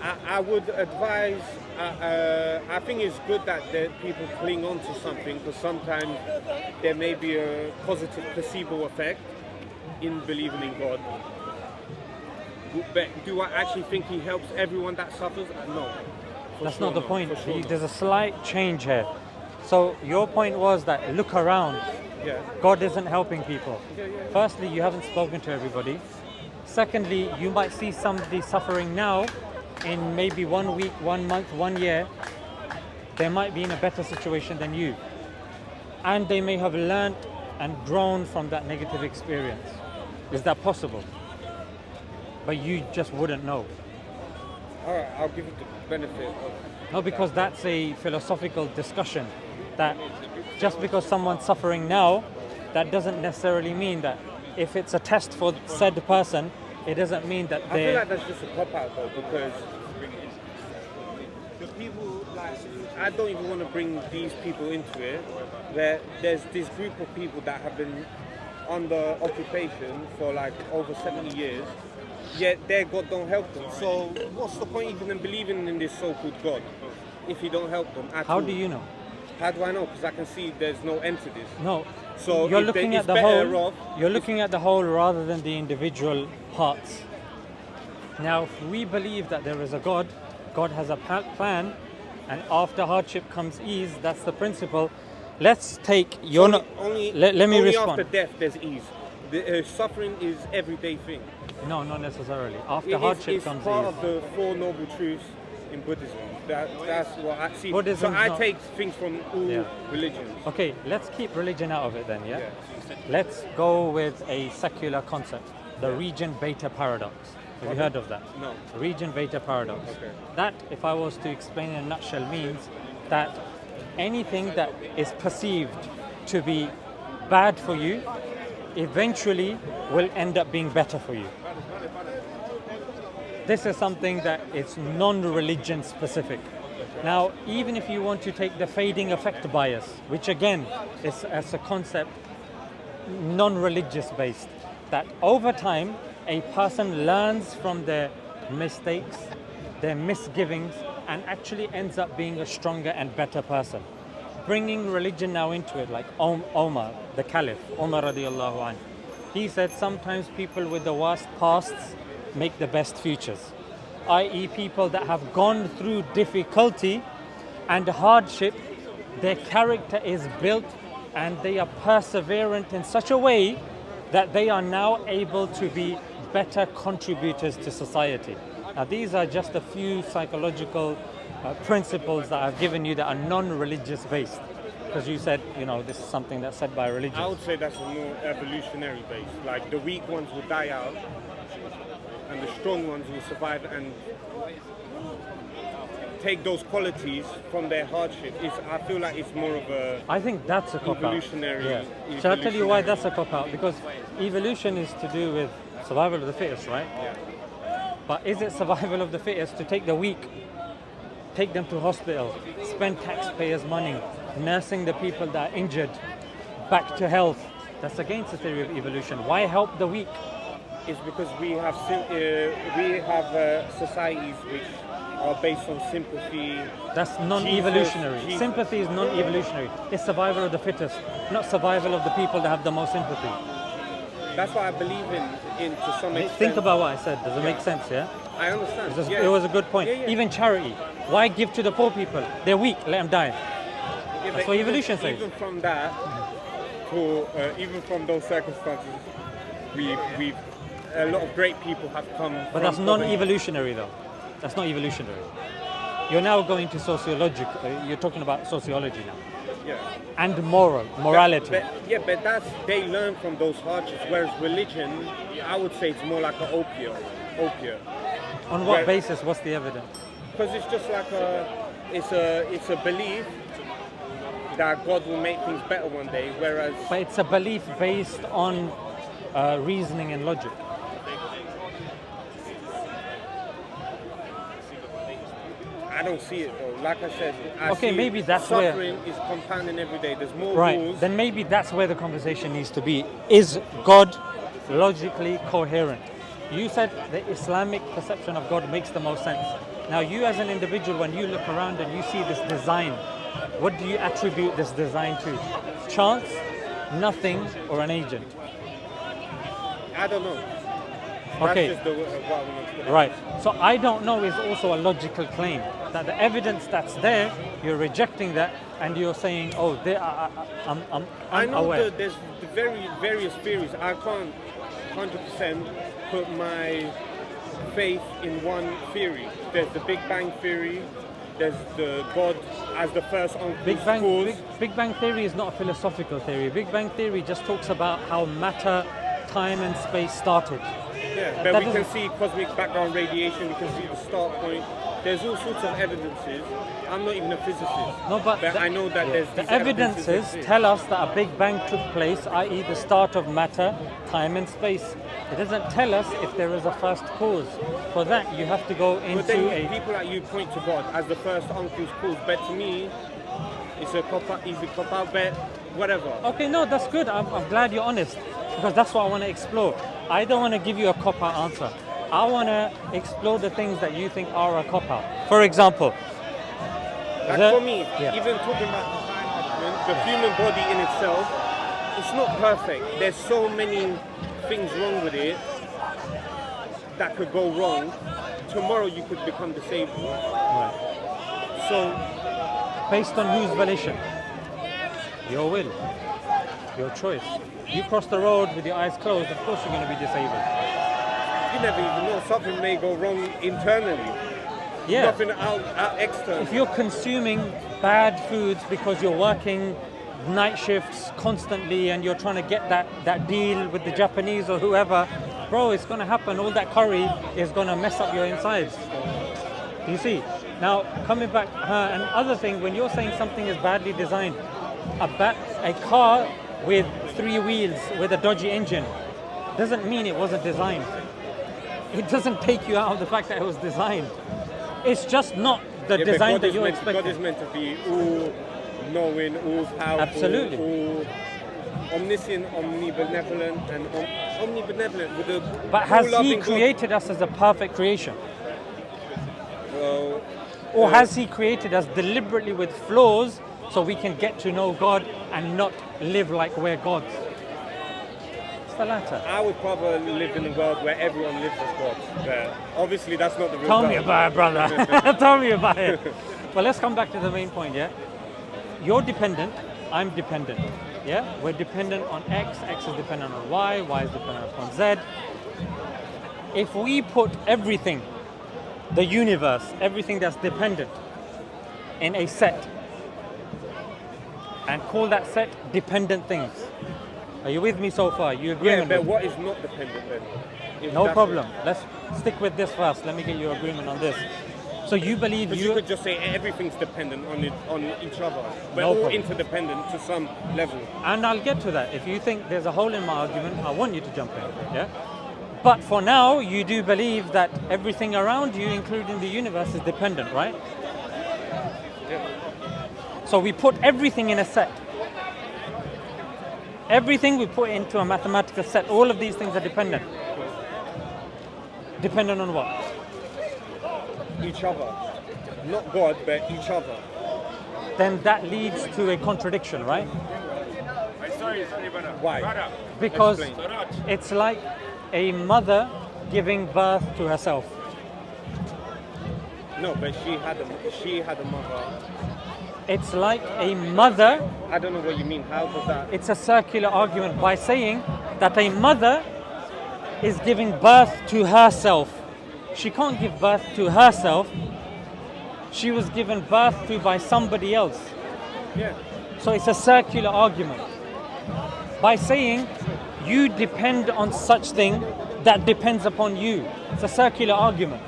I would advise. I think it's good that people cling on to something because sometimes there may be a positive placebo effect in believing in God. But do I actually think He helps everyone that suffers? No. That's sure not the not, point. for sure not. There's a slight change here. So your point was that look around. Yeah. God isn't helping people. Yeah. Firstly, you haven't spoken to everybody. Secondly, you might see somebody suffering now. In maybe 1 week, 1 month, 1 year, they might be in a better situation than you. And they may have learnt and grown from that negative experience. Is that possible? But you just wouldn't know. All right, I'll give it the benefit of. No, because that's a philosophical discussion. That just because someone's suffering now, that doesn't necessarily mean that if it's a test for said person, it doesn't mean that I feel like that's just a cop out though, because the people, like, I don't even want to bring these people into it. There's this group of people that have been under occupation for like over 70 years, yet their God don't help them. So what's the point even in believing in this so-called God if you don't help them at all? How do you know? How do I know? Because I can see there's no end to this. No. So you're if looking it's at the better whole. off, You're looking at the whole rather than the individual parts. Now, if we believe that there is a God, God has a plan, and after hardship comes ease. That's the principle. Let's take your. Let me only respond. After death, there's ease. The suffering is everyday thing. No, not necessarily. After hardship it's comes part ease. of the Four Noble Truths in Buddhism. That's what I see. Buddhism's so I not- take things from all religions. Okay, let's keep religion out of it then, yeah? Yeah. Let's go with a secular concept, the region beta paradox. Have you heard of that? No. Region beta paradox. Okay. That, if I was to explain in a nutshell, means that anything that is perceived to be bad for you eventually will end up being better for you. This is something that is non-religion specific. Now, even if you want to take the fading effect bias, which again is as a concept non-religious based, that over time a person learns from their mistakes, their misgivings, and actually ends up being a stronger and better person. Bringing religion now into it, like Omar, the Caliph, Omar radiallahu anh, he said sometimes people with the worst pasts make the best futures, i.e. people that have gone through difficulty and hardship, their character is built and they are perseverant in such a way that they are now able to be better contributors to society. Now these are just a few psychological principles that I've given you that are non-religious based, because you said, this is something that's said by religion. I would say that's a more evolutionary base. Like the weak ones will die out and the strong ones will survive and take those qualities from their hardship. I feel like it's more of a I think that's a cop-out. evolutionary. Yeah. Shall I tell you why that's a cop-out? Because evolution is to do with survival of the fittest, right? Yeah. But is it survival of the fittest to take the weak, take them to hospital, spend taxpayers' money, nursing the people that are injured back to health? That's against the theory of evolution. Why help the weak? It's because we have societies which are based on sympathy. That's non-evolutionary. Jesus. Sympathy is non-evolutionary. It's survival of the fittest, not survival of the people that have the most sympathy. That's what I believe in to some extent. Think about what I said. Does it make sense, yeah? I understand. It was a good point. Yeah. Even charity. Why give to the poor people? They're weak, let them die. Yeah, That's but what evolution says. Even from that, even from those circumstances, we've a lot of great people have come. But that's non-evolutionary though. That's not evolutionary. You're now going to sociological. You're talking about sociology now. Yeah. And morality. But they learn from those hardships. Whereas religion, I would say it's more like an opiate. On what basis? What's the evidence? Because it's just like it's a belief that God will make things better one day. Whereas, But it's a belief based on reasoning and logic. I don't see it though. Like I said, maybe that's where suffering is compounding every day. There's more Right, rules. then maybe that's where the conversation needs to be. Is God logically coherent? You said the Islamic perception of God makes the most sense. Now, you as an individual, when you look around and you see this design, what do you attribute this design to? Chance, nothing, or an agent? I don't know. Okay. That's just what I'm gonna Right. So I don't know is also a logical claim. That the evidence that's there, you're rejecting that, and you're saying, oh, I'm I know unaware. that there's the various theories. I can't 100% put my faith in one theory. There's the Big Bang theory. There's the God as the first uncle's cause. Big Bang theory is not a philosophical theory. Big Bang theory just talks about how matter, time, and space started. Yeah, but we can see cosmic background radiation. We can see the start point. There's all sorts of evidences. I'm not even a physicist. No, but I know that there's the these evidences tell us that a Big Bang took place, i.e. the start of matter, time, and space. It doesn't tell us if there is a first cause. For that, you have to go But then into people like you point to God as the first uncle's cause. But to me, it's a easy cop-out bet, whatever. Okay, no, that's good. I'm glad you're honest, because that's what I want to explore. I don't want to give you a cop-out answer. I want to explore the things that you think are a cop-out. For example, Like for me, even talking about the time argument, the human body in itself, it's not perfect. There's so many things wrong with it that could go wrong. Tomorrow you could become disabled. Right. So, Based on whose volition? Your will, your choice. You cross the road with your eyes closed, of course you're going to be disabled. you never even know. Something may go wrong internally. Yeah. Nothing out external. If you're consuming bad foods because you're working night shifts constantly and you're trying to get that deal with the Japanese or whoever, bro, it's going to happen. All that curry is going to mess up your insides. You see? Now, coming back, and other thing, when you're saying something is badly designed, a car with 3 wheels with a dodgy engine doesn't mean it wasn't designed. It doesn't take you out of the fact that it was designed. It's just not the design that you're expecting. God is meant to be all knowing, all powerful, Absolutely. all omniscient, omnibenevolent, and omnibenevolent with a But has He all-loving created us as a perfect creation? God. Or has He created us deliberately with flaws so we can get to know God and not live like we're gods? It's the latter. I would probably live in a world where everyone lives as gods. But obviously, that's not the real Tell world. me about it, brother. Tell me about it. Well, let's come back to the main point, yeah? You're dependent, I'm dependent. Yeah? We're dependent on X is dependent on Y is dependent upon Z. If we put everything, the universe, everything that's dependent, in a set, and call that set dependent things. Are you with me so far? You agree? Yeah, but what is not dependent then? If No that's problem. Let's stick with this first. Let me get your agreement on this. So you believe Because you could just say everything's dependent on each other. We're all problem. interdependent to some level. And I'll get to that. If you think there's a hole in my argument, I want you to jump in. Yeah. But for now, you do believe that everything around you, including the universe, is dependent, right? Yeah. So we put everything in a set. Everything we put into a mathematical set. All of these things are dependent. Dependent on what? Each other. Not God, but each other. Then that leads to a contradiction, right? Why? Because Explain. it's like a mother giving birth to herself. No, but she had a mother. It's like a mother. I don't know what you mean. How does that? It's a circular argument by saying that a mother is giving birth to herself. She can't give birth to herself. She was given birth to by somebody else. Yeah. So it's a circular argument. By saying you depend on such thing that depends upon you. It's a circular argument.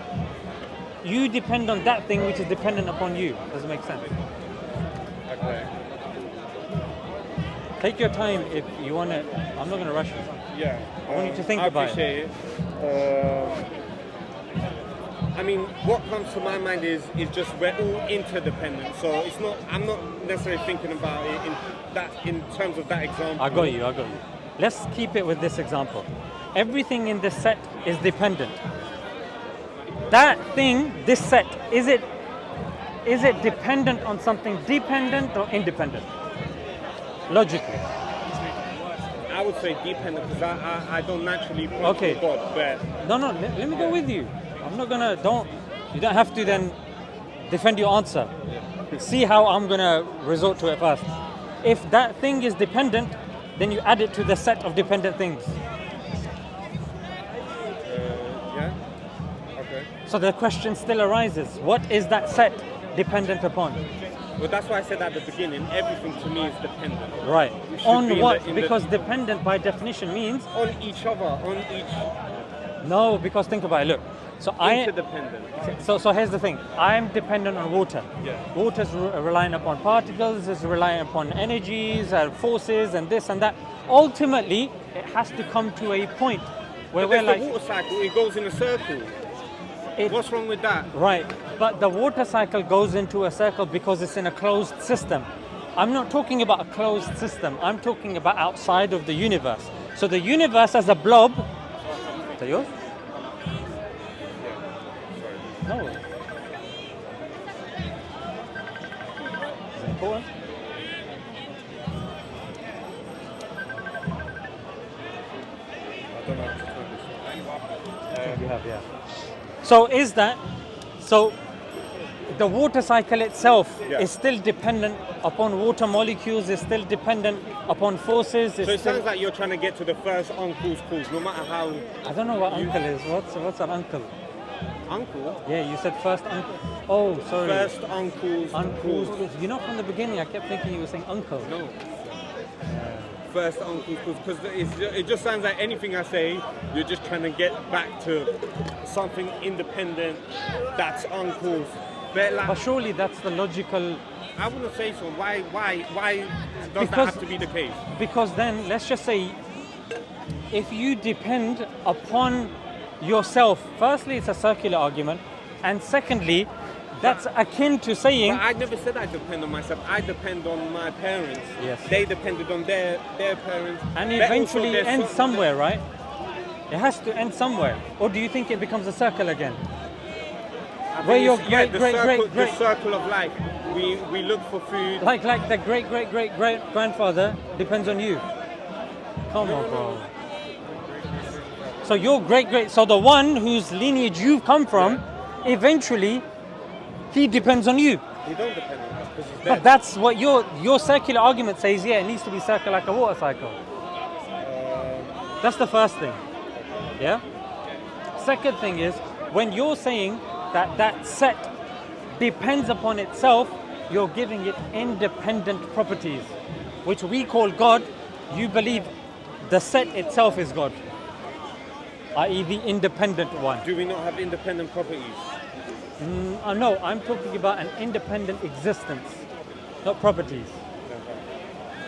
You depend on that thing which is dependent upon you. Does it make sense? Okay. Take your time if you want to. I'm not going to rush you. Yeah. I want you to think I about it. appreciate it. I mean, what comes to my mind is just we're all interdependent. So it's not. I'm not necessarily thinking about it in terms of that example. I got you. Let's keep it with this example. Everything in this set is dependent. that thing, this set, is it dependent on something dependent or independent? Logically. I would say dependent because I don't naturally point Okay. to God, but No, let me go with you. I'm not gonna, you don't have to then defend your answer. See how I'm gonna resort to it first. If that thing is dependent, then you add it to the set of dependent things. yeah, okay. So the question still arises, what is that set dependent upon? Well, that's why I said at the beginning, everything to me is dependent. Right. It should On be in what? the- Because dependent by definition means, On each other, on each no, because think about it, look. So interdependent. So here's the thing. I'm dependent on water. Yeah. Water's relying upon particles, is relying upon energies and forces and this and that. Ultimately, it has to come to a point where But we're there's like, the water cycle, it goes in a circle. What's wrong with that? right. But the water cycle goes into a circle because it's in a closed system. I'm not talking about a closed system. I'm talking about outside of the universe. So the universe as a blob. Is that yours? No. Is it important? I don't know how to turn this. I think you have, yeah. So the water cycle itself Yeah. is still dependent upon water molecules, is still dependent upon forces. So it sounds like you're trying to get to the first uncle's cause, no matter how. I don't know what uncle is. What's an uncle? Uncle? Yeah, you said first uncle. Oh, sorry. First uncle's Uncle's. cause. You know, from the beginning, I kept thinking you were saying uncle. No. First uncle's cause, because it just sounds like anything I say, you're just trying to get back to something independent that's uncle's. But like, But surely that's the logical. I wouldn't say so. Why does that Because- have to be the case? Because then, let's just say, if you depend upon yourself, firstly, it's a circular argument, and secondly, that's akin to saying, But I never said I depend on myself. I depend on my parents. Yes. They depended on their parents. and But also eventually there's ends some- somewhere, right? It has to end somewhere. Or do you think it becomes a circle again? I think Where your it's- yeah, great the circle of life. We look for food. Like the great grandfather depends on you. Come on, bro. So your so the one whose lineage you've come from, eventually, he depends on you. He don't depend on us because he's But dead. that's what your circular argument says. Yeah, it needs to be circular like a water cycle. That's the first thing. Yeah. Second thing is when you're saying that set depends upon itself, you're giving it independent properties, which we call God. You believe the set itself is God, i.e., the independent one. Do we not have independent properties? No, I'm talking about an independent existence, not properties.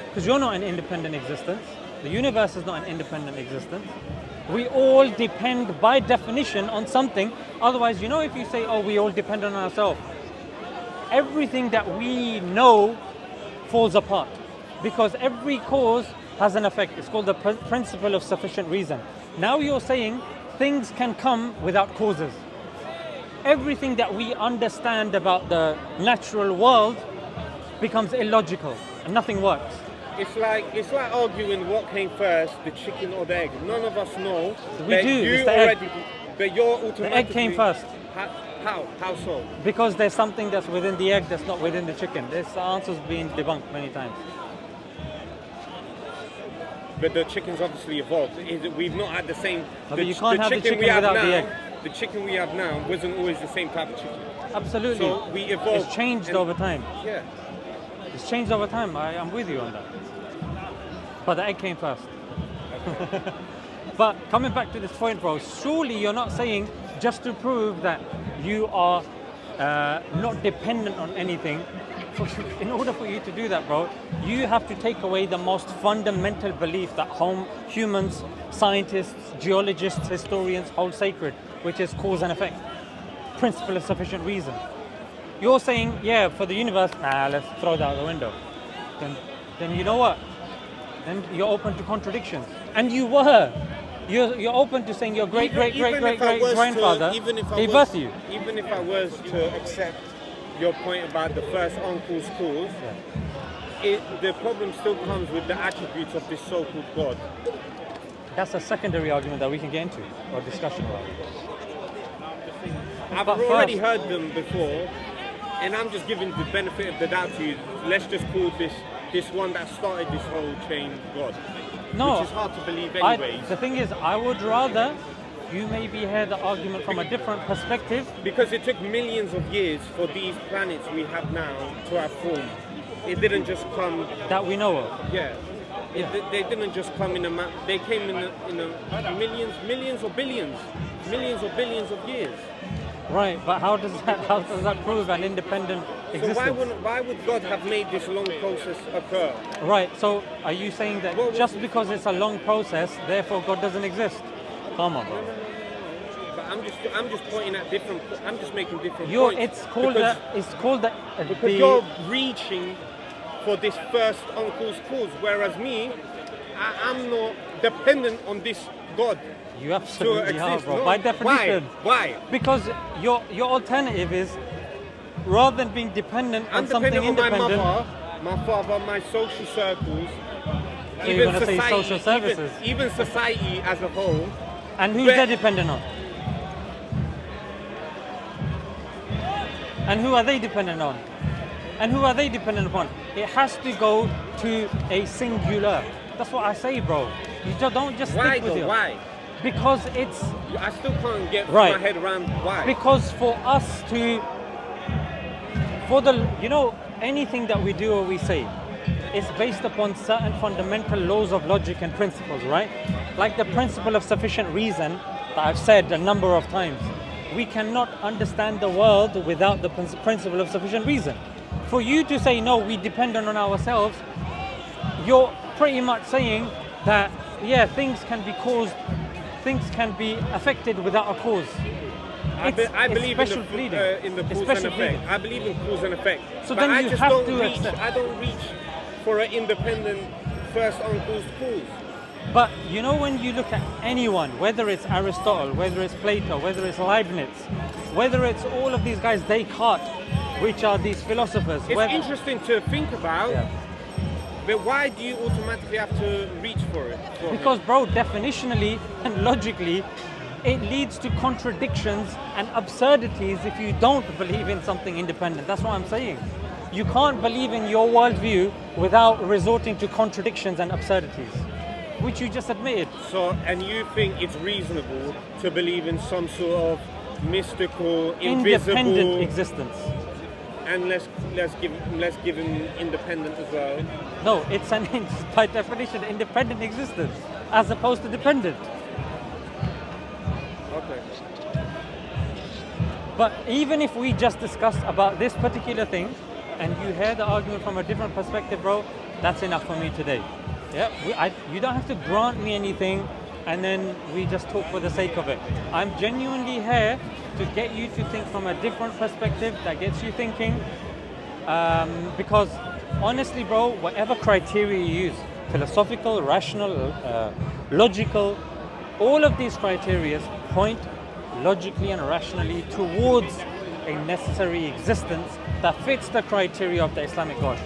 Because you're not an independent existence. The universe is not an independent existence. We all depend by definition on something. Otherwise, you know, if you say, oh, we all depend on ourselves, everything that we know falls apart. Because every cause has an effect. It's called the principle of sufficient reason. Now you're saying things can come without causes. Everything that we understand about the natural world becomes illogical and nothing works. It's like arguing what came first, the chicken or the egg. None of us know. We but do, You it's the egg. already, but you're automatically. The egg came first. How so? Because there's something that's within the egg that's not within the chicken. This answer's been debunked many times. But the chicken's obviously evolved. We've not had the same. No, but you can't have the chicken we have without now, the egg. The chicken we have now wasn't always the same type of chicken. Absolutely. So we evolved. It's changed and- over time. Yeah. It's changed over time. I'm with you on that. But the egg came first. But coming back to this point, bro, surely you're not saying just to prove that you are not dependent on anything. In order for you to do that, bro, you have to take away the most fundamental belief that humans, scientists, geologists, historians hold sacred, which is cause and effect. Principle of sufficient reason. You're saying, yeah, for the universe, let's throw that out the window. Then you know what? Then you're open to contradictions. And you were. You're open to saying your great Even if I was to- grandfather even if I gave was- birth to you. Even if I was to accept your point about the first uncle's cause, the problem still comes with the attributes of this so-called God. That's a secondary argument that we can get into or discussion about. I've But already first- heard them before, and I'm just giving the benefit of the doubt to you. Let's just call this one that started this whole chain God. No, Which is hard to believe anyways. the thing is, I would rather you maybe hear the argument from a different perspective. Because it took millions of years for these planets we have now to have formed. It didn't just come, That we know of. yeah. Yeah. They didn't just come in they came in a millions or billions of years. Right, but how does that prove an independent So existence? why would God have made this long process occur? Right, so are you saying that Well, just because it's a long process, therefore God doesn't exist? Come on, bro. But I'm just pointing at different. I'm just making different You're, points. it's called because you're reaching for this first uncle's cause, whereas me, I'm not dependent on this God. you to absolutely are, exist. bro. No, By definition. Why? Because your alternative is rather than being dependent I'm on something dependent on independent. my father, my social circles, So you're gonna say social services. even society as a whole. And who's But- they dependent on? And who are they dependent on? And who are they dependent upon? It has to go to a singular. That's what I say, bro. You don't just Why stick with though? it. Why? Because it's I still can't get Right. my head around why. because for us to anything that we do or we say is based upon certain fundamental laws of logic and principles, right? Like the principle of sufficient reason that I've said a number of times. We cannot understand the world without the principle of sufficient reason. For you to say no, we depend on ourselves, you're pretty much saying that things can be affected without a cause. I believe special in pleading. the It's cause and special effect. pleading. I believe in cause and effect. So but then I you just have don't to reach. accept- I don't reach for an independent first uncle's cause. But you know, when you look at anyone, whether it's Aristotle, whether it's Plato, whether it's Leibniz, whether it's all of these guys, Descartes, which are these philosophers. It's whether- interesting to think about, Yeah. but why do you automatically have to reach for it? Because, bro, definitionally and logically, it leads to contradictions and absurdities if you don't believe in something independent. That's what I'm saying. You can't believe in your worldview without resorting to contradictions and absurdities, which you just admitted. So, and you think it's reasonable to believe in some sort of mystical, invisible, Independent existence. and let's give him independent as well. No, it's by definition independent existence as opposed to dependent. Okay. But even if we just discuss about this particular thing and you hear the argument from a different perspective, bro, that's enough for me today. Yeah, you don't have to grant me anything and then we just talk for the sake of it. I'm genuinely here to get you to think from a different perspective that gets you thinking. Because honestly, bro, whatever criteria you use, philosophical, rational, logical, all of these criteria point logically and rationally towards a necessary existence that fits the criteria of the Islamic God.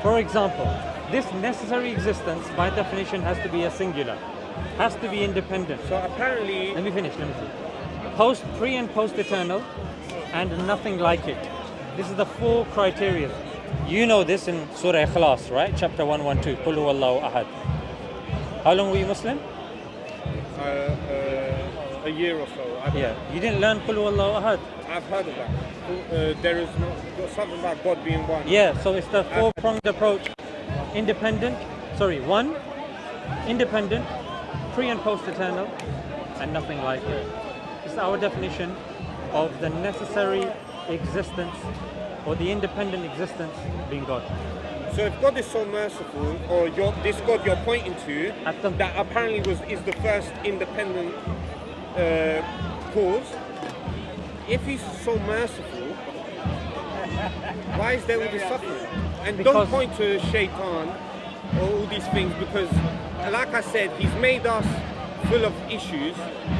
For example, this necessary existence by definition has to be a singular, has to be independent. So apparently, Let me finish. Pre and post eternal, and nothing like it. This is the four criteria. You know this in Surah Ikhlas, right? Chapter 112. Qul huwallahu ahad. How long were you Muslim? a year or so. Yeah. You didn't learn Qul huwallahu ahad. I've heard of that. There is something about God being one. Yeah. So it's the four-pronged approach. One, independent, pre and post eternal, and nothing like it. It's our definition of the necessary existence or the independent existence being God. So if God is so merciful, or this God you're pointing to, that apparently is the first independent cause, if he's so merciful, why is there all this suffering? And Because- don't point to Shaitan all these things because, like I said, he's made us full of issues,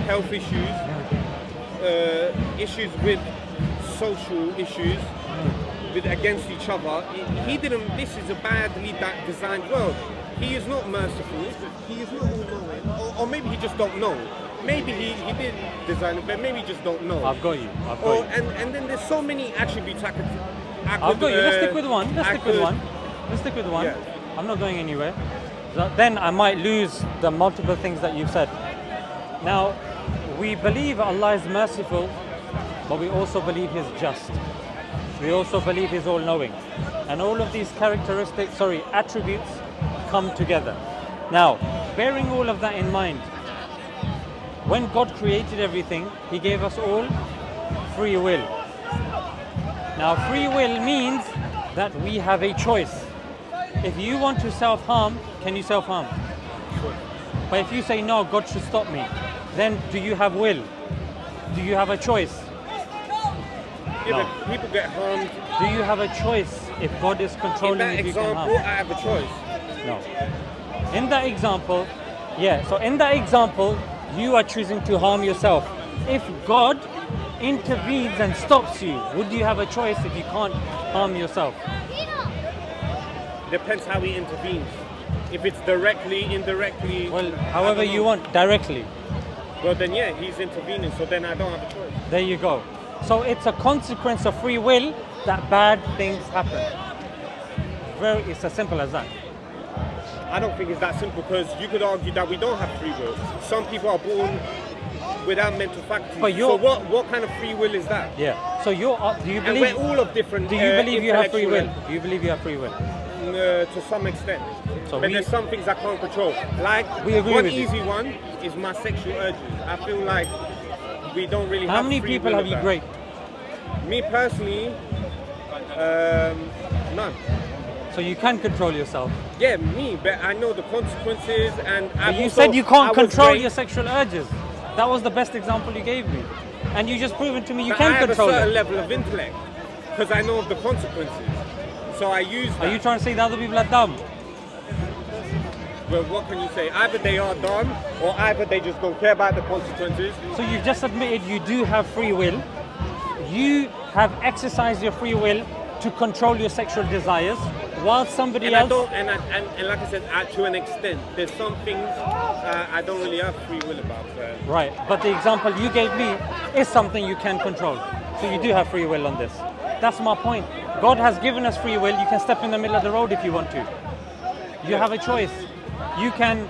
health issues, issues with social issues, with against each other. He didn't. This is a badly designed world. He is not merciful. He is not all-knowing, or maybe he just don't know. Maybe he did design it, but maybe he just don't know. I've got you. I've got you. And then there's so many attributes I could. I've got you. Let's stick with one. Let's stick with one. Yeah. I'm not going anywhere. Then I might lose the multiple things that you've said. Now, we believe Allah is merciful, but we also believe He's just. We also believe He's all-knowing. And all of these attributes come together. Now, bearing all of that in mind, when God created everything, He gave us all free will. Now, free will means that we have a choice. If you want to self-harm, can you self-harm? Sure. But if you say, no, God should stop me, then do you have will? Do you have a choice? Yeah, No. but people get harmed. Do you have a choice if God is In controlling that if you can example, harm? I have a choice. No. In that example, so in that example, you are choosing to harm yourself. If God intervenes and stops you, would you have a choice if you can't harm yourself? Depends how he intervenes. If it's directly, indirectly. Well, I however don't you know. want, directly. Well, then yeah, he's intervening. So then I don't have a choice. There you go. So it's a consequence of free will that bad things happen. It's as simple as that. I don't think it's that simple because you could argue that we don't have free will. Some people are born without mental faculties. But so what kind of free will is that? Yeah. So do you And believe? we're all of different. Do you believe you have free will? intellectual- Do you believe you have free will? To some extent. So but we- there's some things I can't control. Like We agree one with you. easy one is my sexual urges. I feel like we don't really How have many free people will have of you that. raped? Me personally, none. So you can control yourself. Yeah, me, but I know the consequences and But you said you can't control your sexual urges. That was the best example you gave me. And you just proven to me you But can I have control a certain it. level of intellect because I know of the consequences. So I use that. Are you trying to say the other people are dumb? Well, what can you say? Either they are dumb or either they just don't care about the consequences. So you've just admitted you do have free will. You have exercised your free will to control your sexual desires, while somebody And else. I don't, and like I said, to an extent, there's some things I don't really have free will about. Right, but the example you gave me is something you can control. So you do have free will on this. That's my point. God has given us free will. You can step in the middle of the road if you want to. You have a choice. You can,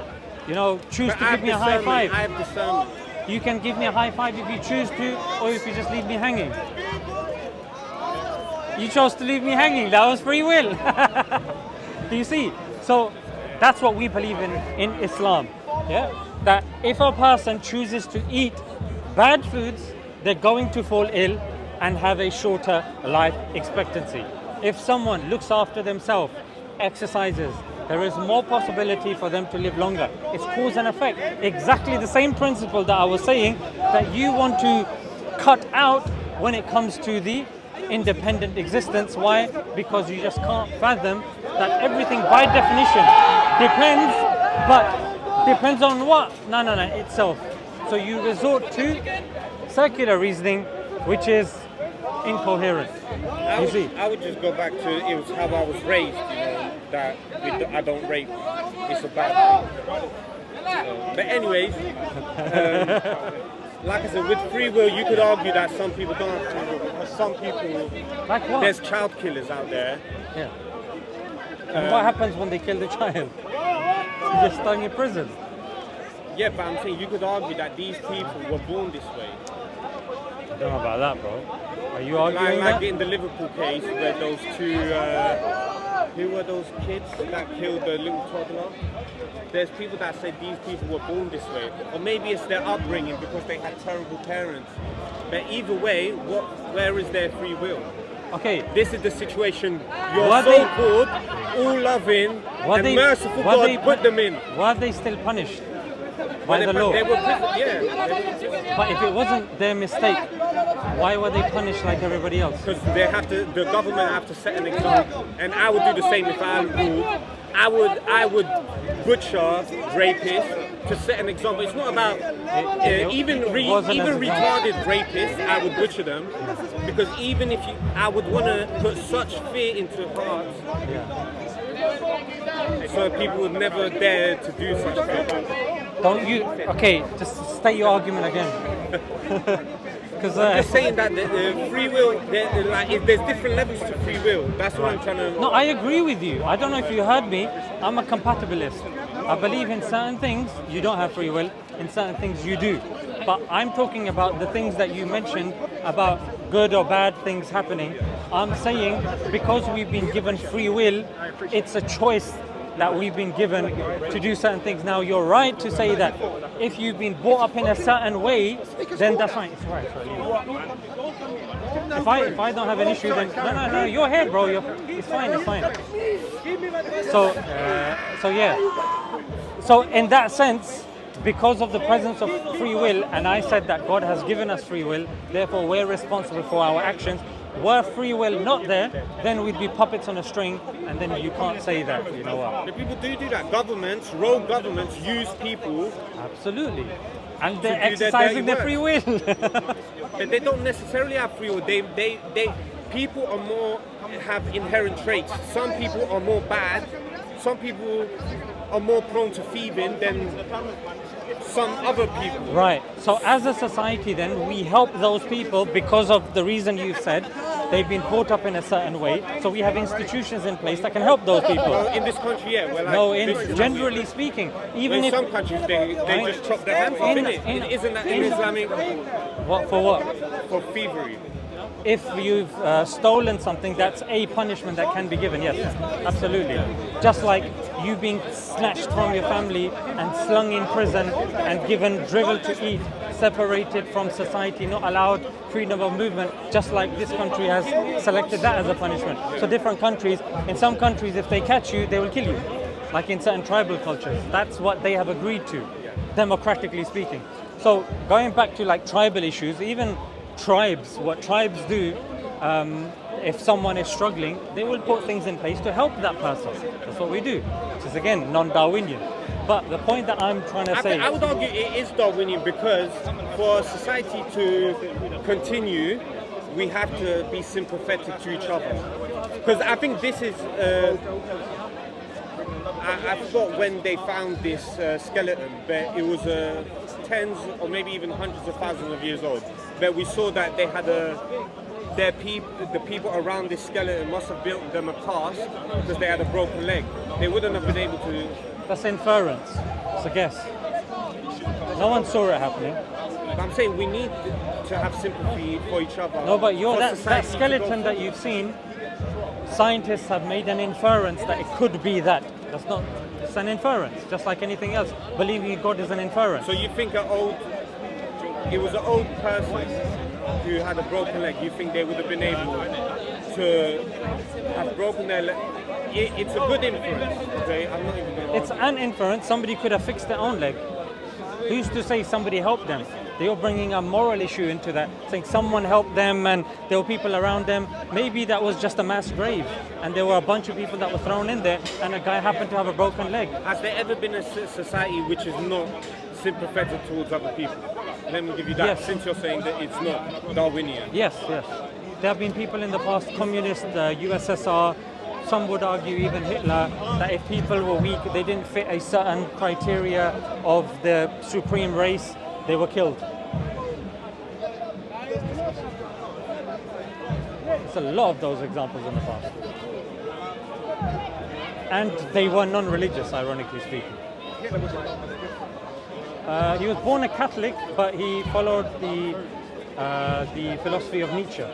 choose But to I give have me a high discernment. five. I have discernment. You can give me a high five if you choose to, or if you just leave me hanging. You chose to leave me hanging. That was free will. Do you see? So that's what we believe in Islam. Yeah? That if a person chooses to eat bad foods, they're going to fall ill and have a shorter life expectancy. If someone looks after themselves, exercises, there is more possibility for them to live longer. It's cause and effect. Exactly the same principle that I was saying that you want to cut out when it comes to the independent existence. Why? Because you just can't fathom that everything by definition depends on what? No, itself. So you resort to circular reasoning, which is incoherent. I would just go back to it was how I was raised, that I don't rape. It's a bad thing. But anyways, like I said, with free will, you could argue that some people don't have free will because some people, Like what? there's child killers out there. Yeah. And what happens when they kill the child? You get stung in prison. Yeah, but I'm saying you could argue that these people were born this way. I don't know about that, bro. Are you arguing Like that? in the Liverpool case where those two, who were those kids that killed the little toddler? There's people that say these people were born this way. Or maybe it's their upbringing because they had terrible parents. But either way, where is their free will? Okay. This is the situation your Were they- so-called, all-loving and merciful God put them in. Were they still punished by They the law? were prison, But if it wasn't their mistake, why were they punished like everybody else? because the government have to set an example. And I would do the same if I ruled. I would butcher rapists to set an example. It's not about even retarded rapists. I would butcher them because even if I would want to put such fear into hearts, so people would never dare to do such things. Don't you? Okay, just state your argument again. Because I'm just saying that the free will, there's different levels to free will. That's what I'm trying to. No, I agree with you. I don't know if you heard me. I'm a compatibilist. I believe in certain things you don't have free will, in certain things you do. But I'm talking about the things that you mentioned about good or bad things happening. I'm saying because we've been given free will, it's a choice that we've been given to do certain things. Now, you're right to say that if you've been brought up in a certain way, then that's fine. It's right. If I don't have an issue, then no, you're here, bro. It's fine. So yeah. So in that sense, because of the presence of free will, and I said that God has given us free will, therefore we're responsible for our actions. Were free will not there, then we'd be puppets on a string, and then you can't say that, you know what? The people do that. Governments, rogue governments, use people. Absolutely. And they're exercising their free will. But they don't necessarily have free will. People are more, have inherent traits. Some people are more bad. Some people are more prone to thieving than some other people. Right. So as a society then, we help those people because of the reason you've said. They've been brought up in a certain way. So we have institutions in place that can help those people. Well, in this country, yeah. Well, generally speaking. Even in if some countries, they just chop their hands off, isn't that in Islamic? What, for what? For thievery. If you've stolen something, that's a punishment that can be given, yes, absolutely. Just like you being snatched from your family and slung in prison and driven to eat, separated from society, not allowed freedom of movement, just like this country has selected that as a punishment. So different countries, in some countries, if they catch you, they will kill you. Like in certain tribal cultures, that's what they have agreed to, democratically speaking. So going back to like tribal issues, even tribes, what tribes do, if someone is struggling, they will put things in place to help that person. That's what we do, which is again non-Darwinian. But the point that I'm trying to say, I would argue it is Darwinian because for society to continue, we have to be sympathetic to each other. Because I think this is, I forgot when they found this skeleton, but it was tens or maybe even hundreds of thousands of years old. But we saw that they had the people around this skeleton must have built them a task because they had a broken leg. They wouldn't have been able to. That's inference. It's a guess. No one saw it happening. But I'm saying we need to have sympathy for each other. No, but that skeleton that you've seen, scientists have made an inference that it could be that. That's not. It's an inference, just like anything else. Believing in God is an inference. So you think it was an old person who had a broken leg, you think they would have been able to have broken their leg? It's a good inference, okay? I'm not even going to. It's an inference. Somebody could have fixed their own leg. Who's to say somebody helped them? They're bringing a moral issue into that, saying someone helped them and there were people around them. Maybe that was just a mass grave and there were a bunch of people that were thrown in there and a guy happened to have a broken leg. Has there ever been a society which is not sympathetic towards other people? Let me give you that, yes. Since you're saying that it's not Darwinian. Yes. There have been people in the past, communist USSR, some would argue even Hitler, that if people were weak, they didn't fit a certain criteria of the supreme race, they were killed. There's a lot of those examples in the past. And they were non-religious, ironically speaking. He was born a Catholic, but he followed the philosophy of Nietzsche.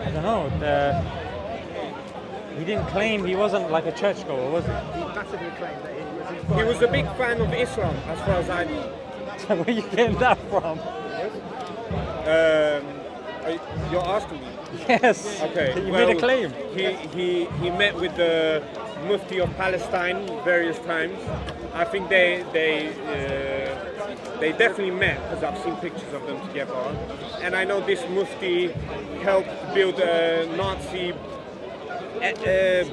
I don't know. He didn't claim he wasn't like a churchgoer, was he? He massively claimed that he was inspired. He was a big fan of Islam, as far as I know. Where are you getting that from? You're asking me? Yes. Okay. You made a claim. He met with the Mufti of Palestine various times. I think they They definitely met because I've seen pictures of them together. And I know this Mufti helped build a Nazi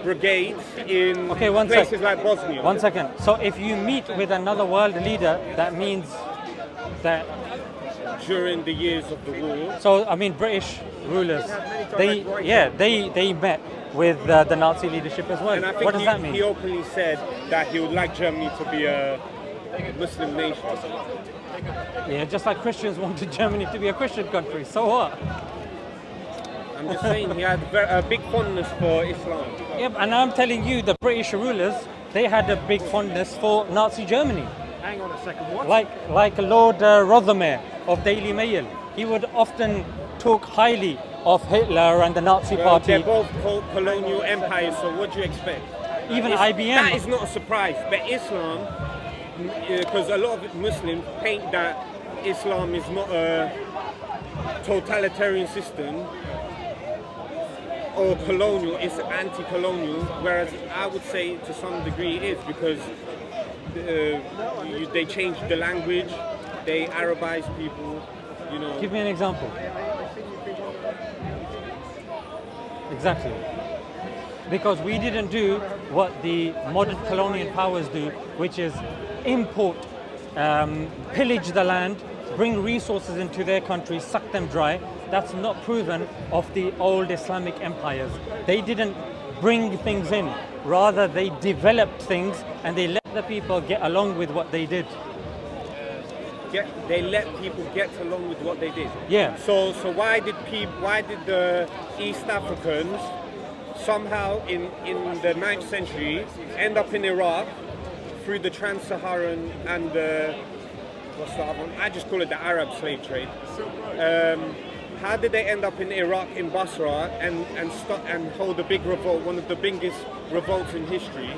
brigade in Okay, one places sec. like Bosnia. 1 second. So if you meet with another world leader, that means that. During the years of the war. So I mean, British rulers, they met with the Nazi leadership as well. And I think What does that mean? he openly said that he would like Germany to be a Muslim nation. Yeah, just like Christians wanted Germany to be a Christian country. So what? I'm just saying he had a big fondness for Islam. Yep, and I'm telling you, the British rulers, they had a big fondness for Nazi Germany. Hang on a second. What? Like Lord Rothermere of Daily Mail. He would often talk highly of Hitler and the Nazi Well, party. they're both colonial empires, so what do you expect? Even That IBM. is not a surprise. But Islam, because a lot of Muslims paint that Islam is not a totalitarian system or colonial, it's anti-colonial, whereas I would say to some degree it is, because they changed the language, they Arabize people, you know. Give me an example. Exactly. Because we didn't do what the modern colonial powers do, which is import, pillage the land, bring resources into their country, suck them dry. That's not proven of the old Islamic empires. They didn't bring things in. Rather, they developed things and they let the people get along with what they did. They let people get along with what they did. Yeah. So why did the East Africans somehow in the 9th century end up in Iraq through the Trans-Saharan and the what's the other one? I just call it the Arab slave trade. How did they end up in Iraq in Basra and hold a big revolt, one of the biggest revolts in history?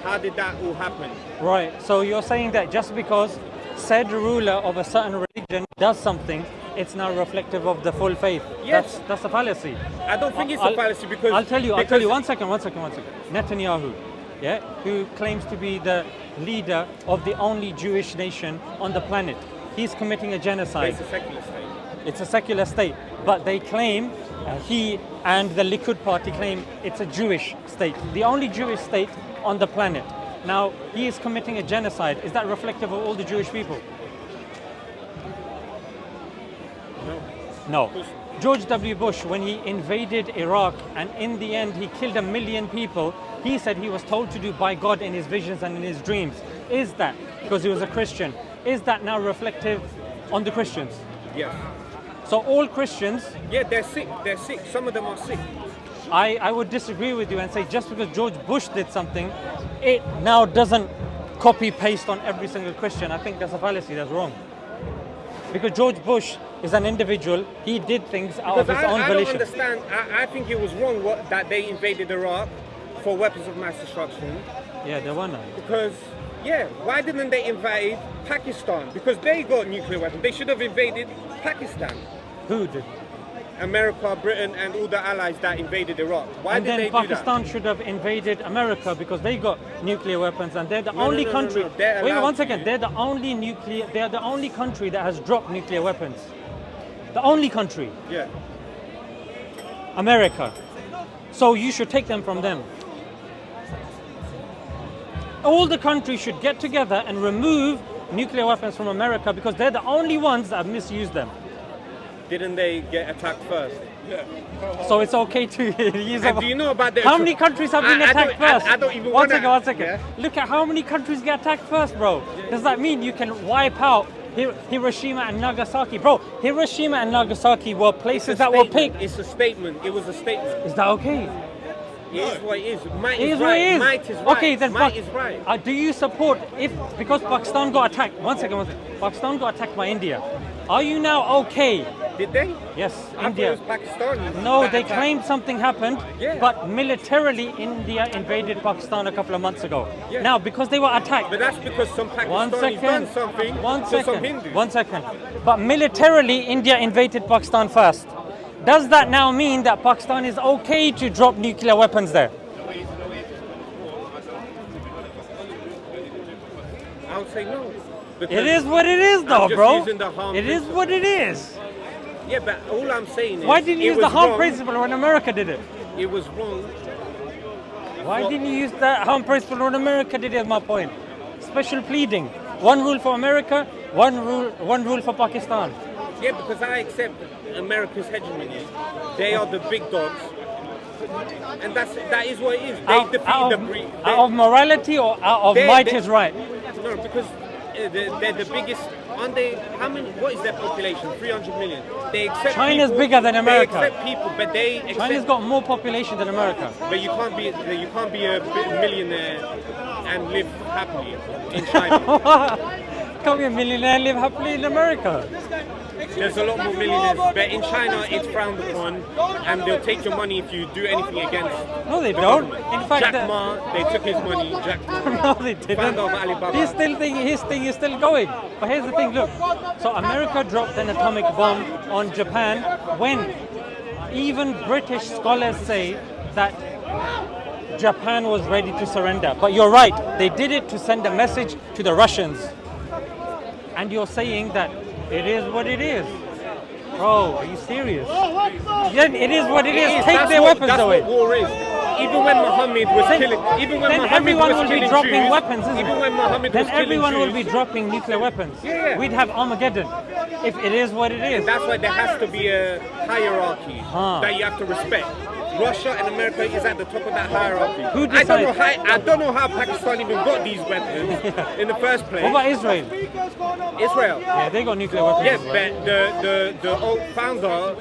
How did that all happen? Right. So you're saying that just because said ruler of a certain religion does something, it's now reflective of the full faith. Yes. That's a fallacy. I don't think it's a fallacy because I'll tell you. One second. Netanyahu, yeah, who claims to be the leader of the only Jewish nation on the planet, he's committing a genocide. It's a secular state. It's a secular state, but they claim he and the Likud party claim it's a Jewish state, the only Jewish state on the planet. Now he is committing a genocide. Is that reflective of all the Jewish people? No. George W. Bush, when he invaded Iraq and in the end he killed 1 million people, he said he was told to do by God in his visions and in his dreams. Is that, because he was a Christian, is that now reflective on the Christians? Yes. So all Christians... Yeah, they're sick. They're sick. Some of them are sick. I would disagree with you and say just because George Bush did something, it now doesn't copy-paste on every single Christian. I think that's a fallacy. That's wrong. Because George Bush is an individual. He did things out of his own volition. I don't understand. I think it was wrong that they invaded Iraq for weapons of mass destruction. Yeah, they were not. Because, why didn't they invade Pakistan? Because they got nuclear weapons. They should have invaded Pakistan. Who did? America, Britain, and all the allies that invaded Iraq. Why did they do that? Pakistan should have invaded America because they got nuclear weapons and they're the only country. Wait 1 second. They're the only country that has dropped nuclear weapons. The only country. Yeah. America. So you should take them from them. All the countries should get together and remove nuclear weapons from America because they're the only ones that have misused them. Didn't they get attacked first? Yeah. So it's okay to use them. Do you know about the... How many countries have been attacked first? I don't even One want second. Yeah? Look at how many countries get attacked first, bro. Does that mean you can wipe out Hiroshima and Nagasaki? Bro, Hiroshima and Nagasaki were places that were picked. It's a statement. It was a statement. Is that okay? It is what it is. Might It is is what right. it is. Might is right. Okay, then Might is right. do you support because Pakistan got attacked? One second. Pakistan got attacked by India. Are you now okay? Did they? Yes, I India. thought it was Pakistan. No, they claimed something happened, Yeah. but militarily India invaded Pakistan a couple of months ago. Yeah. Now, because they were attacked. But that's because some Pakistanis done something to some Hindus. 1 second. But militarily India invaded Pakistan first. Does that now mean that Pakistan is okay to drop nuclear weapons there? I would say no. Because It is what it is, though, just bro. using the harm It is principle. what it is. Yeah, but all I'm saying is, Why didn't you it use the was harm wrong. principle when America did it? It was wrong. Why Well- didn't you use that harm principle when America did it? Is my point. Special pleading. One rule for America, one rule for Pakistan. Yeah, because I accept America's hegemony. They are the big dogs, and that is what it is. They defeat the breed. Out of morality or out of might is right? No, because they're the biggest. Aren't they? How many? What is their population? 300 million. They accept. China's people, bigger than America. They accept people, but they accept. China's got more population than America. But you can't be a millionaire and live happily in China. Can't be a millionaire and live happily in America. There's a lot more millionaires, but in China it's frowned upon, and they'll take your money if you do anything against. No, they the don't. government. In fact, Jack Ma, they took his money. Jack Ma, no, they didn't. founder of Alibaba. His thing is still going. But here's the thing, look. So America dropped an atomic bomb on Japan when even British scholars say that Japan was ready to surrender. But you're right, they did it to send a message to the Russians. And you're saying that it is what it is. Bro, are you serious? Yeah, it is what it is. Take their weapons away. That's what war is. Even when Muhammad was killing, Then everyone will be dropping Jews, weapons, isn't even it? when Muhammad Then was killing everyone will Jews, be dropping nuclear weapons. Yeah. We'd have Armageddon if it is what it is. That's why there has to be a hierarchy that you have to respect. Russia and America is at the top of that hierarchy. Who I don't know how Pakistan even got these weapons in the first place. What about Israel? Israel. Yeah, they got nuclear weapons. Yeah, as well. but the old founder of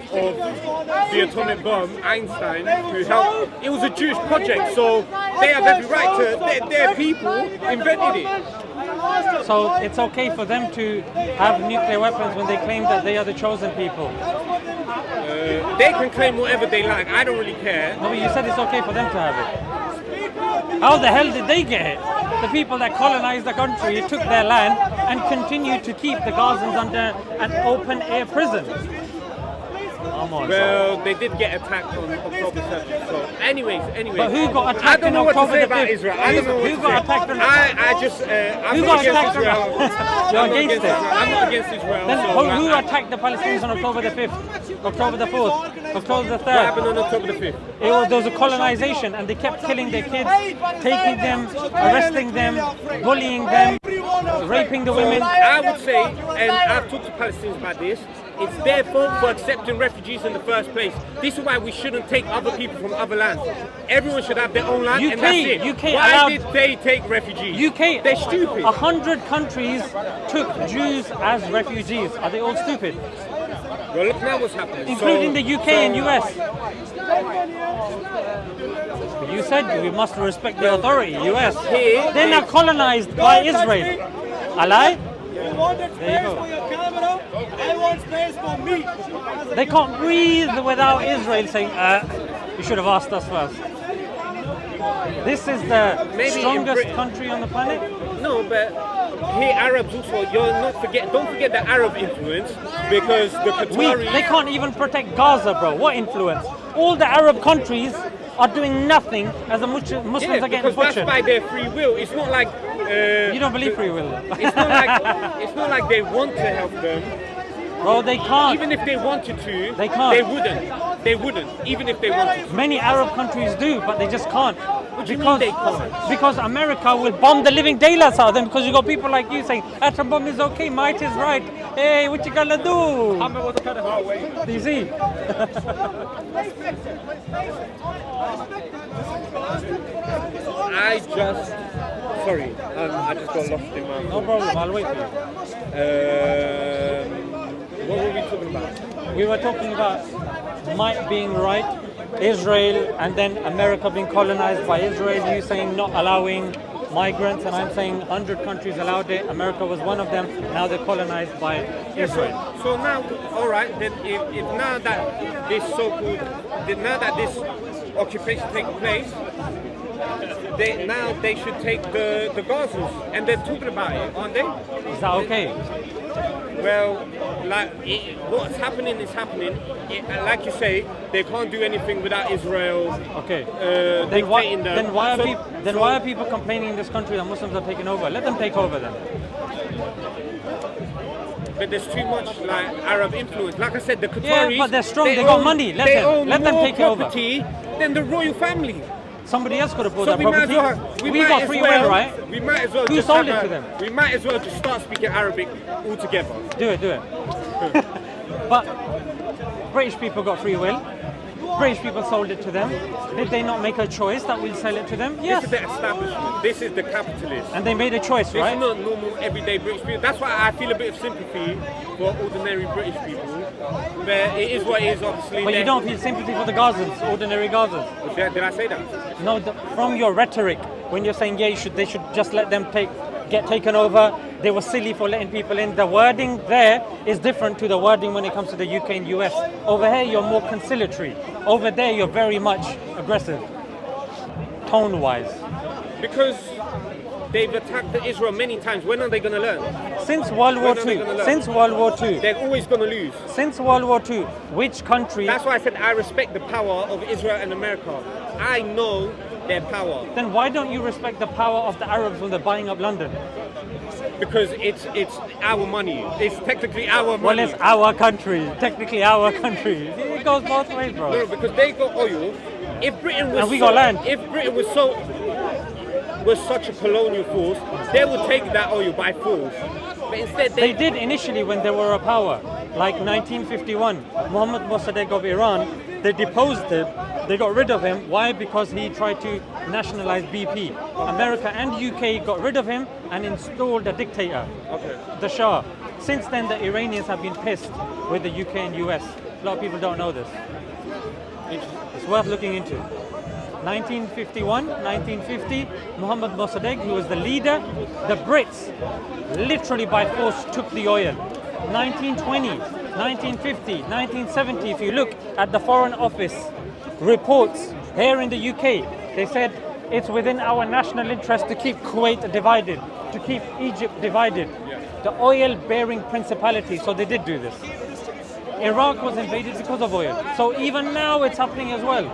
the atomic bomb, Einstein, who helped, it was a Jewish project, so they have every right to, their people invented it. So it's okay for them to have nuclear weapons when they claim that they are the chosen people. They can claim whatever they like, I don't really care. No, but you said it's okay for them to have it. How the hell did they get it? The people that colonized the country took their land and continued to keep the Gazans under an open air prison. Come on, Well, they did get attacked on October 7th. So, anyways. But who got I attacked don't on know what to October say the about 5th? Israel. I don't know what Who to got say. attacked on I'm Who not got against attacked on- Israel. You're I'm not against it? I'm not against Israel. Then so, who I- attacked the Palestinians on October the 5th, October the 4th, October the What happened 3rd? on October the 5th? There was a colonization and they kept killing their kids, taking them, arresting them, bullying them, raping the women. I would say, and I've talked to Palestinians about this, it's their fault for accepting refugees in the first place. This is why we shouldn't take other people from other lands. Everyone should have their own land, and that's it. UK Why allowed- did they take refugees? UK, They're stupid. 100 countries took Jews as refugees. Are they all stupid? Well, look now what's happening. Including the UK and US. You said we must respect the authority, US. Here, They're not colonized by Israel. Alai? There you go. I want space for me. They can't breathe without Israel saying, you should have asked us first. This is the Maybe in strongest Britain- country on the planet. No, but here Arabs also, don't forget the Arab influence, because the Qataris... They can't even protect Gaza, bro. What influence? All the Arab countries are doing nothing as the Muslims Yeah, are getting because that's butchered. by their free will. It's not like... You don't believe free will? it's not like they want to help them. Bro, they can't. Even if they wanted to, They can't. They wouldn't, even if they wanted to. Many Arab countries do, but they just can't. What do you mean they can't? Because America will bomb the living daylights out of them, because you got people like you saying, atom bomb is okay, might is right. Hey, what you gonna do? Do you see? I just got lost in my... No problem, I'll wait for you. What were we talking about? We were talking about might being right, Israel, and then America being colonized by Israel, you saying not allowing migrants, and I'm saying 100 countries allowed it, America was one of them, now they're colonized by Israel. So now, all right, then if now that this this occupation taking place, they should take the Gazans, and they're talking about it, aren't they? Is that okay? Well, what's happening is happening. Like you say, they can't do anything without Israel. Okay. Dictating them. Then why are people complaining in this country that Muslims are taking over? Let them take over then. but there's too much like Arab influence. Like I said, the Qataris. Yeah, but they're strong, they got money. Let them more take it over. property than the royal family. Somebody else could have bought So that property. We got free will, right? We might as well Who just sold have it to them? We might as well just start speaking Arabic altogether. Do it. But British people got free will. British people sold it to them. Did they not make a choice that we'll sell it to them? Yes. This is the establishment. This is the capitalists. And they made a choice, This right? is not normal, everyday British people. That's why I feel a bit of sympathy for ordinary British people. But it is what it is, obviously. But you don't feel sympathy for the Gazans, ordinary Gazans. Did I say that? No, from your rhetoric, when you're saying, yeah, they should just let them get taken over, they were silly for letting people in. The wording there is different to the wording when it comes to the UK and US. Over here, you're more conciliatory. Over there, you're very much aggressive, tone-wise. Because they've attacked Israel many times. When are they going to learn? Since World War II. Since World War II. They're always going to lose. Since World War II, which country... That's why I said I respect the power of Israel and America. I know their power. Then why don't you respect the power of the Arabs when they're buying up London? Because it's our money. It's technically our money. Well, it's our country. Technically our country. It goes both ways, bro. No, because they got oil. If Britain was And we got land. If Britain was such a colonial force, they would take that oil by force. But instead they did initially when they were a power. Like 1951, Mohammed Mossadegh of Iran, they deposed him. They got rid of him. Why? Because he tried to nationalize BP. America and UK got rid of him and installed a dictator, the Shah. Since then, the Iranians have been pissed with the UK and US. A lot of people don't know this. It's worth looking into. 1951, 1950, Mohammed Mossadegh, who was the leader, the Brits literally by force took the oil. 1920, 1950, 1970, if you look at the Foreign Office reports here in the UK, they said it's within our national interest to keep Kuwait divided, to keep Egypt divided. The oil-bearing principality, so they did do this. Iraq was invaded because of oil. So even now it's happening as well.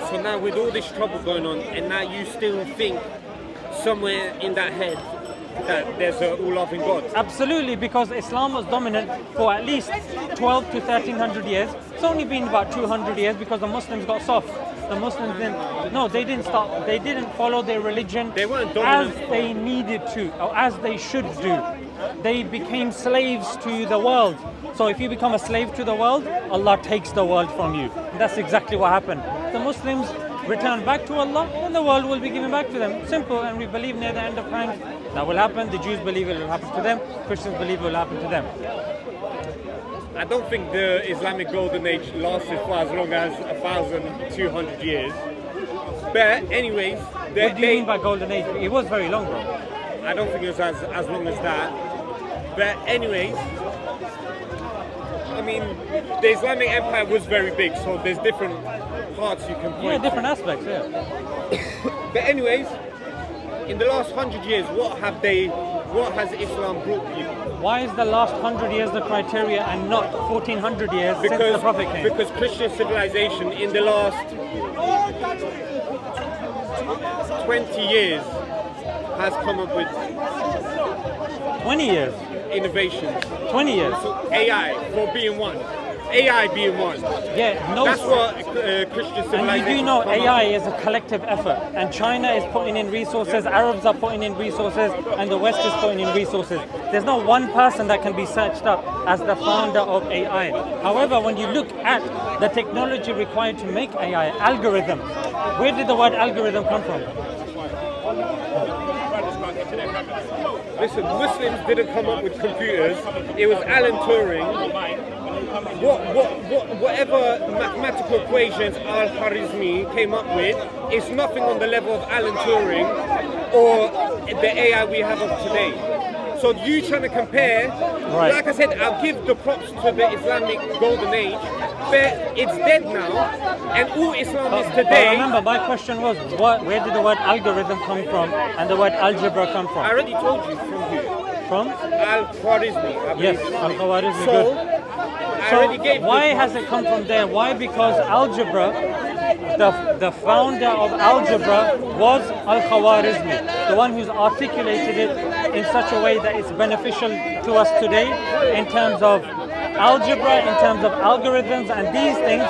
So now with all this trouble going on, and now you still think somewhere in that head that there's an all-loving God? Absolutely, because Islam was dominant for at least 12 to 1300 years. It's only been about 200 years because the Muslims got soft. The Muslims didn't stop. They didn't follow their religion They weren't dominant. as they needed to, or as they should do. They became slaves to the world. So if you become a slave to the world, Allah takes the world from you. And that's exactly what happened. The Muslims return back to Allah, and the world will be given back to them. Simple, and we believe near the end of time that will happen. The Jews believe it will happen to them. Christians believe it will happen to them. I don't think the Islamic Golden Age lasted for as long as 1,200 years. But anyways, What do you mean by golden age? It was very long, bro. I don't think it was as long as that. But anyways, I mean, the Islamic Empire was very big, so there's different parts you can point Yeah, to. different aspects, yeah. But anyways, in the last 100 years, what has Islam brought people? Why is the last 100 years the criteria and not 1400 years since the Prophet came? Because Christian civilization in the last 20 years has come up with 20 years. innovations. 20 years. So AI for being one. AI being one. Yeah, no. That's what Christian civilization. And you do know has come AI up is a collective effort, and China is putting in resources, Arabs are putting in resources, and the West is putting in resources. There's no one person that can be searched up as the founder of AI. However, when you look at the technology required to make AI, algorithm, where did the word algorithm come from? Listen, Muslims didn't come up with computers. It was Alan Turing. Whatever mathematical equations Al-Khwarizmi came up with is nothing on the level of Alan Turing or the AI we have of today. So you trying to compare, Right. like I said, I'll give the props to the Islamic Golden Age, but it's dead now, and all Islam is But today. remember, my question was, where did the word algorithm come from and the word algebra come I from? already told you from who? From? Al-Khwarizmi. I Yes, believe. Al-Khawarizmi. So, Good. I already gave Why the has it come from there? Why? Because algebra, the founder of algebra was Al-Khawarizmi, the one who's articulated it in such a way that it's beneficial to us today in terms of algebra, in terms of algorithms, and these things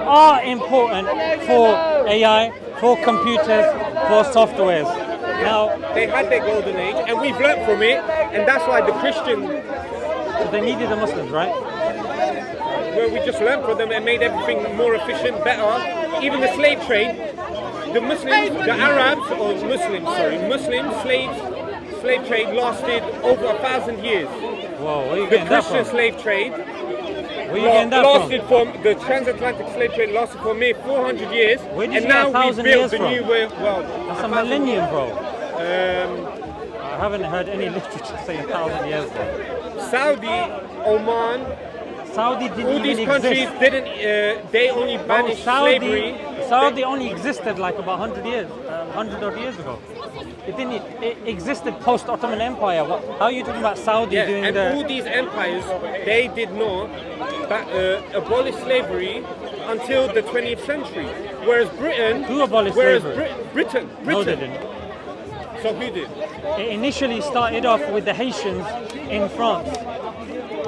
are important for AI, for computers, for softwares. Now, They had their golden age, and we've learnt from it, and that's why the Christian, so they needed the Muslims, right? where we just learned from them and made everything more efficient, better. Even the slave trade, the Muslims, the Arabs, or Muslim slave trade lasted over 1,000 years. Whoa, where are you The getting that Christian from? slave trade Where are you getting that lasted from? for the transatlantic slave trade lasted for mere 400 years, Where did and you get now we 1,000 built years the from? new way. Well, That's a 1,000 millennium, bro. Um, I haven't heard any literature say 1,000 years, bro. Saudi, Oman, Saudi didn't all even these countries exist. didn't. They only Bro, banished slavery. Saudi only existed like about 100 years, 100 odd years ago. It didn't. It existed post Ottoman Empire. How are you talking about Saudi Yeah, doing and the? all these empires, they did not abolish slavery until the 20th century. Whereas Britain, Who abolished slavery? Britain. No, they didn't. So who did? It initially started off with the Haitians in France.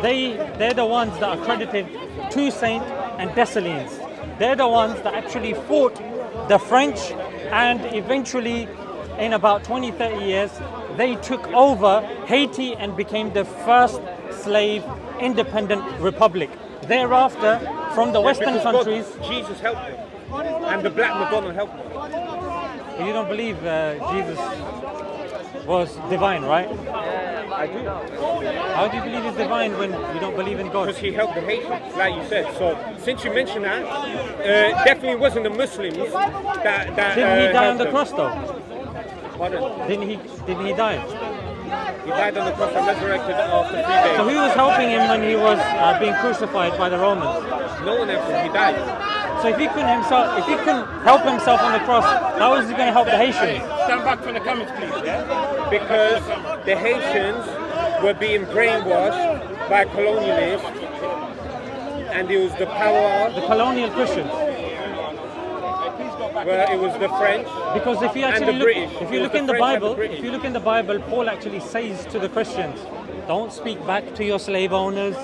They're the ones that are credited Toussaint and Dessalines. They're the ones that actually fought the French, and eventually, in about 20, 30 years, they took over Haiti and became the first slave independent republic. Thereafter, from the Western Because countries, Jesus helped them, and the Black Madonna helped them. you don't believe Jesus was divine, right? I do. How do you believe he's divine when you don't believe in God? Because he helped the Haitians, like you said. So since you mentioned that, definitely wasn't the Muslims that Didn't he die on helped the them. cross though? Pardon? Didn't he die? He died on the cross and resurrected after 3 days. So who was helping him when he was being crucified by the Romans? No one else. He died. So if he couldn't help himself on the cross, how was he going to help the Haitians? Stand back from the comments, please. Yeah? Because the Haitians were being brainwashed by colonialists, and it was the power, The colonial Christians. where it was the French. Because if you And actually the look, British. if It you was look the in the French and the Bible, British. if you look in the Bible, Paul actually says to the Christians, "Don't speak back to your slave owners.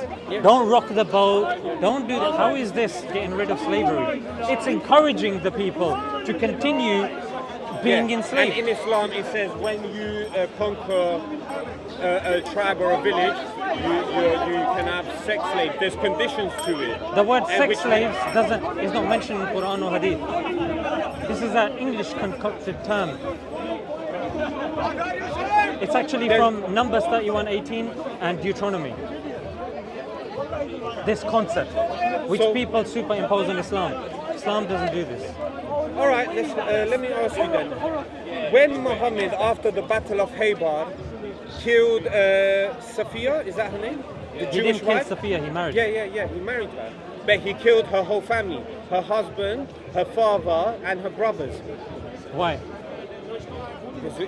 Don't rock the boat. Don't do that." How is this getting rid of slavery? It's encouraging the people to continue being And enslaved. in Islam, it says when you conquer a tribe or a village, you can have sex slaves. There's conditions to it. The word And sex which- slaves is not mentioned in Quran or Hadith. This is an English concocted term. It's actually from Numbers 31:18 and Deuteronomy. This concept, which So- people superimpose on Islam. Islam doesn't do this. All right, let me ask you then. When Muhammad, after the Battle of Haybar, killed Safiya, is that her name? The He Jewish didn't kill wife? Safiya, he married. Yeah, he married her. But he killed her whole family, her husband, her father, and her brothers. Why?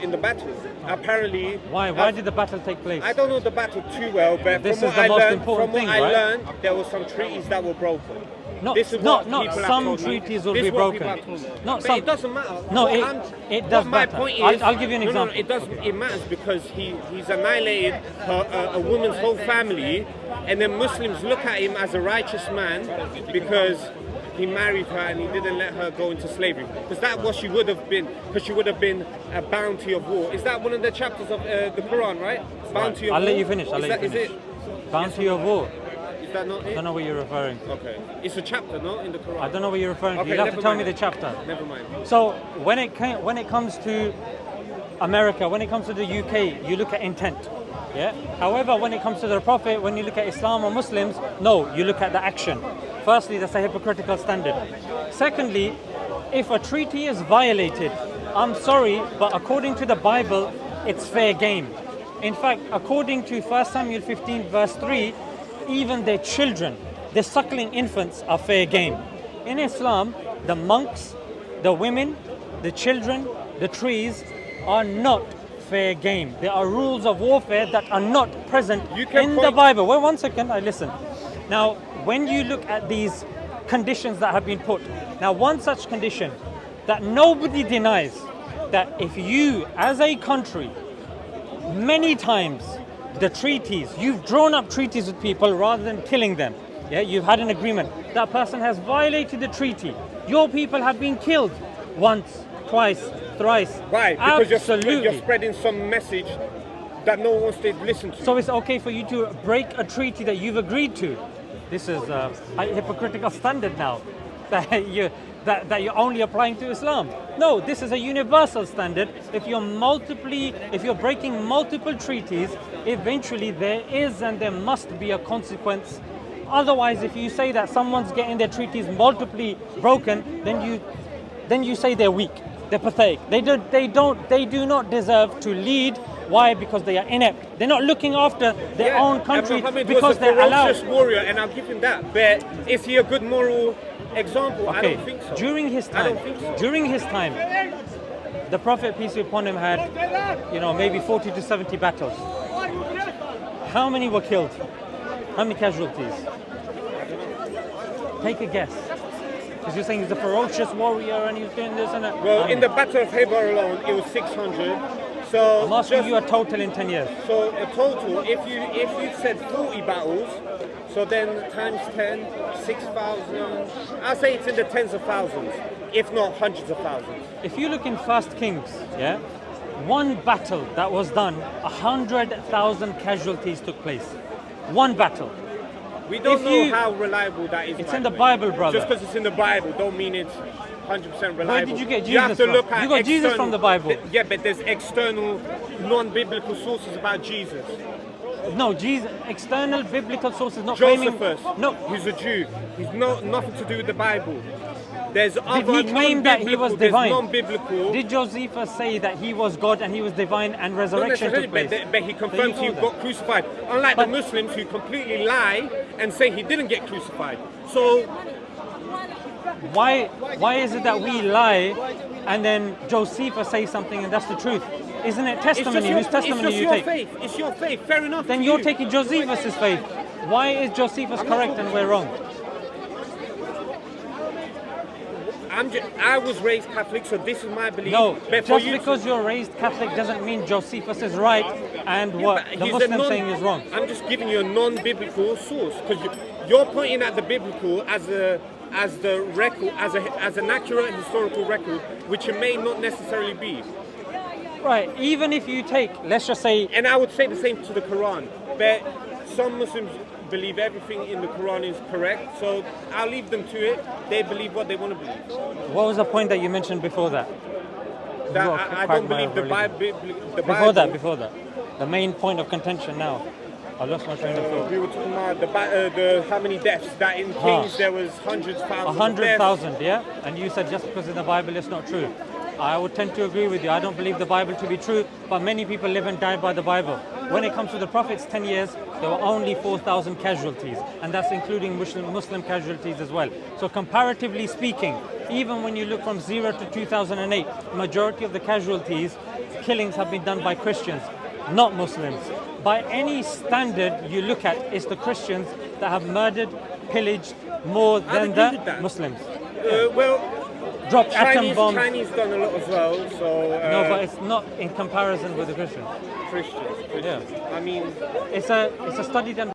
In the battle. Apparently. Why? Why did the battle take place? I don't know the battle too well, but This from is what the I most learned, important from thing, what I right? learned, there were some treaties that were broken. Not, This is not, what not people have some told me. treaties will This be is what people broken. have told me. Not But some. it doesn't matter. No, What it- I'm- it does what my matter. point I'll- is, I'll give you an no, example. it does. It matters because he's annihilated a woman's whole family, and then Muslims look at him as a righteous man because he married her and he didn't let her go into slavery. Because that's what she would have been. Because she would have been a bounty of war. Is that one of the chapters of the Quran, right? Bounty of I'll war. let you finish. I'll Is let that, you finish. Is it? Bounty of war. Is that not I it? don't know what you're referring. Okay. It's a chapter, no, in the Quran. I don't know what you're referring to. Okay, You'll have to never tell mind. me the chapter. Never mind. So when it comes to America, when it comes to the UK, you look at intent. Yeah. However, when it comes to the Prophet, when you look at Islam or Muslims, no, you look at the action. Firstly, that's a hypocritical standard. Secondly, if a treaty is violated, I'm sorry, but according to the Bible, it's fair game. In fact, according to 1 Samuel 15 verse 3, even their children, the suckling infants, are fair game. In Islam, the monks, the women, the children, the trees are not fair game. There are rules of warfare that are not present You can in the point- Bible. Wait 1 second, I listen. Now, when you look at these conditions that have been put, now one such condition that nobody denies, that if you as a country Many times, the treaties, you've drawn up treaties with people rather than killing them. Yeah, you've had an agreement. That person has violated the treaty. Your people have been killed once, twice, thrice. Why? Because Absolutely. you're spreading some message that no one wants to listen to. So it's okay for you to break a treaty that you've agreed to. This is a hypocritical standard now that you're only applying to Islam. No, this is a universal standard. If you're breaking multiple treaties, eventually there is and there must be a consequence. Otherwise, if you say that someone's getting their treaties multiply broken, then you say they're weak, they're pathetic. They do not deserve to lead. Why? Because they are inept. They're not looking after their own country because they're allowed. Muhammad was a ferocious warrior, and I'll give him that. But is he a good moral example? Okay. I don't think so. During his time, the Prophet, peace be upon him, had maybe 40 to 70 battles. How many were killed? How many casualties? Take a guess. Because you're saying he's a ferocious warrior and he's doing this and that. Well, in the Battle of Khaybar alone, it was 600. So I'm asking you a total in 10 years. So a total, if you said 40 battles, so then times 10, 6,000. I'll say it's in the tens of thousands, if not hundreds of thousands. If you look in First Kings, yeah, one battle that was done, 100,000 casualties took place. One battle. We don't know how reliable that is. It's in the Bible, brother. Just because it's in the Bible, don't mean it's 100% reliable. Where did you get Jesus You have to from? look at You got Jesus from the Bible. Yeah, but there's external, non-biblical sources about Jesus. No, Jesus. External biblical sources not claiming. Josephus. No, he's a Jew. He's nothing to do with the Bible. There's did other he claim that he was divine? Non-biblical. Did Josephus say that he was God and he was divine and resurrection took place? But he confirms he got crucified. Unlike the Muslims who completely lie and say he didn't get crucified. So why is it that we lie and then Josephus says something and that's the truth? Isn't it testimony? Whose testimony you take? Faith. It's your faith. Fair enough. Then you're taking Josephus' faith. Why is Josephus correct and we're wrong? I was raised Catholic, so this is my belief. No, but just because you're raised Catholic doesn't mean Josephus is right and what the Muslim saying is wrong. I'm just giving you a non-biblical source because you're pointing at the biblical as the record, as an accurate historical record, which it may not necessarily be. Right. Even if you take, let's just say, and I would say the same to the Quran, but some Muslims believe everything in the Quran is correct, so I'll leave them to it. They believe what they want to believe. What was the point that you mentioned before that? That I don't believe the Bible. Before that. The main point of contention now. I lost my train of thought. We were talking about the how many deaths, that in Kings there was hundreds, thousands 100,000, yeah? And you said just because in the Bible it's not true. I would tend to agree with you. I don't believe the Bible to be true, but many people live and die by the Bible. When it comes to the Prophet's 10 years, there were only 4,000 casualties, and that's including Muslim casualties as well. So comparatively speaking, even when you look from 0 to 2008, the majority of the killings have been done by Christians, not Muslims. By any standard you look at, it's the Christians that have murdered, pillaged more than the Muslims. Dropped atom bombs. Chinese done a lot as well. So no, but it's not in comparison with the Christians. Christians. Yeah. I mean, it's a study done.